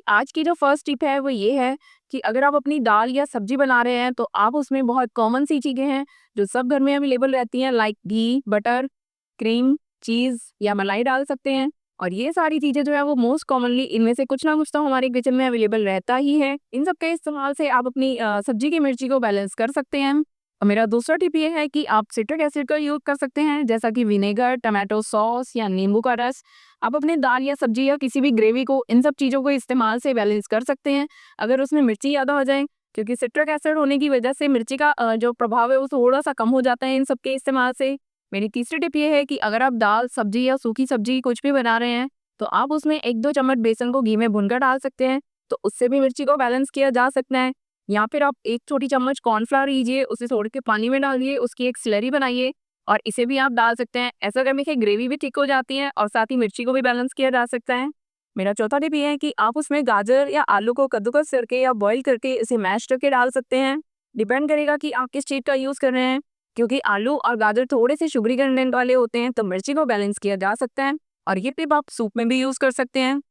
आज की जो फर्स्ट टिप है वो ये है कि अगर आप अपनी दाल या सब्जी बना रहे हैं तो आप उसमें बहुत कॉमन सी चीज़ें हैं जो सब घर में अवेलेबल रहती हैं, लाइक घी, बटर, क्रीम, चीज़ या मलाई डाल सकते हैं। और ये सारी चीज़ें जो है वो मोस्ट कॉमनली इनमें से कुछ ना कुछ तो हमारे किचन में अवेलेबल रहता ही है। इन सब के इस्तेमाल से आप अपनी सब्जी की मिर्ची को बैलेंस कर सकते हैं। और मेरा दूसरा टिप ये है कि आप सिट्रिक एसिड का यूज़ कर सकते हैं, जैसा कि विनेगर, टमाटो सॉस या नींबू का रस। आप अपने दाल या सब्जी या किसी भी ग्रेवी को इन सब चीज़ों को इस्तेमाल से बैलेंस कर सकते हैं, अगर उसमें मिर्ची ज़्यादा हो जाए, क्योंकि सिट्रिक एसिड होने की वजह से मिर्ची का जो प्रभाव है वो थोड़ा-सा कम हो जाता है इन सब के इस्तेमाल से। मेरी तीसरी टिप ये है कि अगर आप दाल, सब्जी या सूखी सब्जी कुछ भी बना रहे हैं, तो आप उसमें 1-2 चम्मच बेसन को घी में भूनकर डाल सकते हैं, तो उससे भी मिर्ची को बैलेंस किया जा सकता है। या फिर आप 1 छोटी चम्मच कॉर्नफ्लावर लीजिए, उसे तोड़ के पानी में डालिए, उसकी एक स्लरी बनाइए और इसे भी आप डाल सकते हैं। ऐसा करने से ग्रेवी भी ठीक हो जाती है और साथ ही मिर्ची को भी बैलेंस किया जा सकता है। मेरा चौथा टिप ये है कि आप उसमें गाजर या आलू को कद्दूकस करके या बॉईल करके इसे मैश करके डाल सकते हैं। डिपेंड करेगा कि आप किस चीज़ का यूज़ कर रहे हैं, क्योंकि आलू और गाजर थोड़े से शुगरी कंटेंट वाले होते हैं, तो मिर्ची को बैलेंस किया जा सकता है और ये टिप आप सूप में भी यूज़ कर सकते हैं।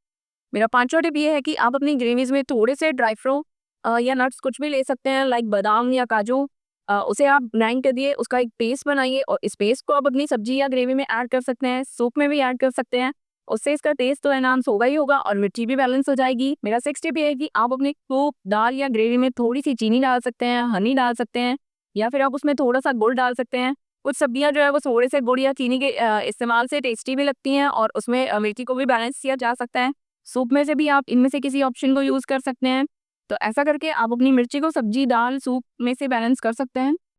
मेरा पाँचवा टिप ये है कि आप अपनी ग्रेवीज़ में थोड़े से ड्राई फ्रूट या नट्स कुछ भी ले सकते हैं, लाइक बादाम या काजू। उसे आप ग्राइंड कर दिए, उसका एक पेस्ट बनाइए और इस पेस्ट को आप अपनी सब्जी या ग्रेवी में ऐड कर सकते हैं, सूप में भी ऐड कर सकते हैं। उससे इसका टेस्ट तो एनहांस होगा ही होगा और मिर्ची भी बैलेंस हो जाएगी। मेरा सिक्स टिप ये है कि आप अपने सूप, दाल या ग्रेवी में थोड़ी-सी चीनी डाल सकते हैं, हनी डाल सकते हैं या फिर आप उसमें थोड़ा-सा गुड़ डाल सकते हैं। कुछ सब्जियाँ जो है वो थोड़े से गुड़ या चीनी के इस्तेमाल से टेस्टी भी लगती हैं और उसमें मिर्ची को भी बैलेंस किया जा सकता है। सूप में से भी आप इनमें से किसी ऑप्शन को यूज़ कर सकते हैं। तो ऐसा करके आप अपनी मिर्ची को सब्जी, दाल, सूप में से बैलेंस कर सकते हैं।